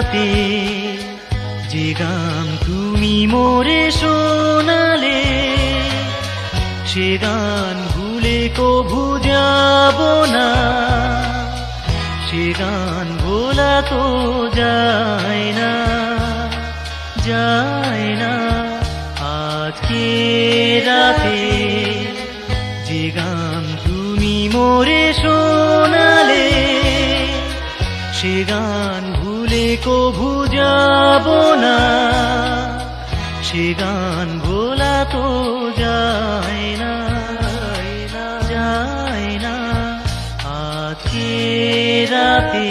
রাতে যে গান তুমি মোরে শোনালে, সে গান ভুলে কভু যাব না, সে গান ভোলা তো যায় না, যায় না। আজকে রাতে যে গান তুমি মোরে শোনালে, সে গান ভুলে কভু যাব না, সে গান ভোলা তো যায় না, যায় না। আজকে রাতে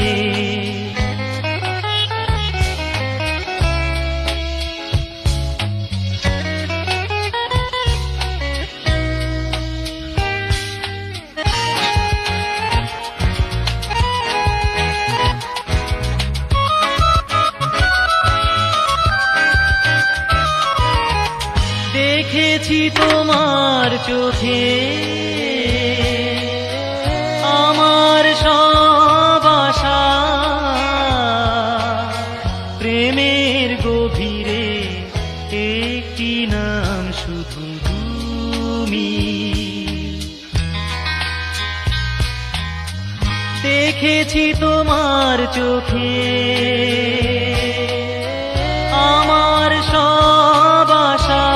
দেখেছি তোমার চোখে আমার সব আশা, প্রেমের গভীরে একটি নাম শুধু তুমি। দেখেছি তোমার চোখে আমার সব আশা,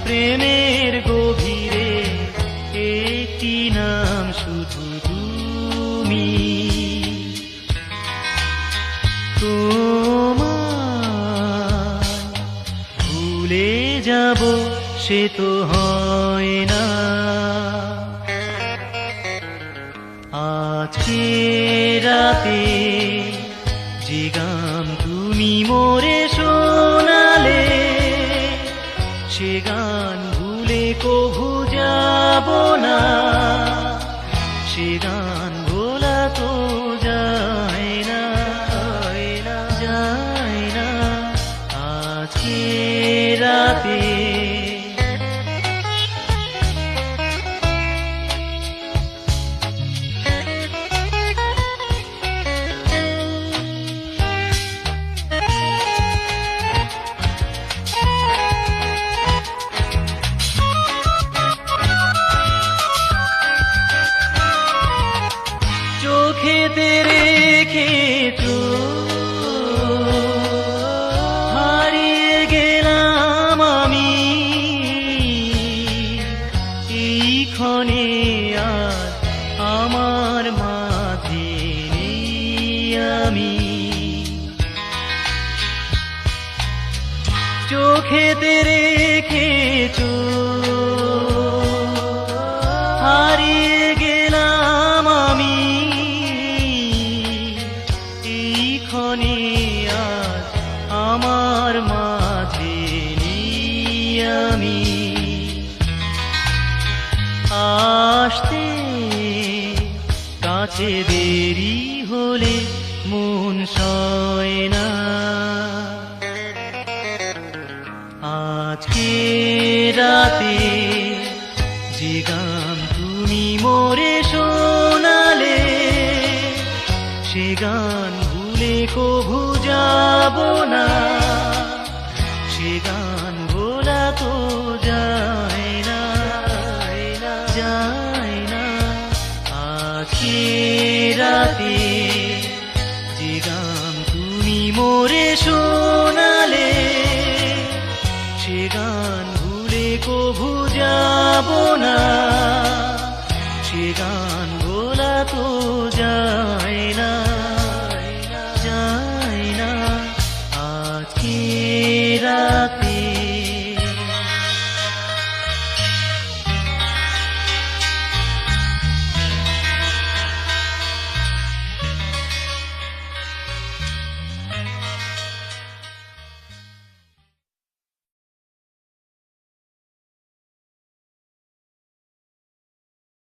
প্রেমের গভীরে একটি নাম শুধু তুমি। তোমায় ভুলে যাব সে তো হয় না, আজকে রাতে যে গান তুমি মোরে শোনালে, সে গান ভুলে কভু যাব না, সে গান ভোলা তো যায় না, যায় না। আজকে রাতে চোখেতে রেখে তো হারিয়ে গেলাম আমি, এই ক্ষণে আজ আমার মাঝে নেই আমি। চোখেতে রেখে তো হারিয়ে গেলাম আমি, এই ক্ষণে আজ আমার মাঝে নেই আমি। আসতে কাছে দেরি হলে মন সয় না, আজকে রাতে যে গান তুমি মোরে শোনালে, সে গান ভুলে কভু যাব না, সে গান ভোলা তো যায় না, যায় না। আজকে রাতে যে গান তুমি মোরে শোনালে, সে গান ভুলে কভু যাব না, সে গান ভোলা তো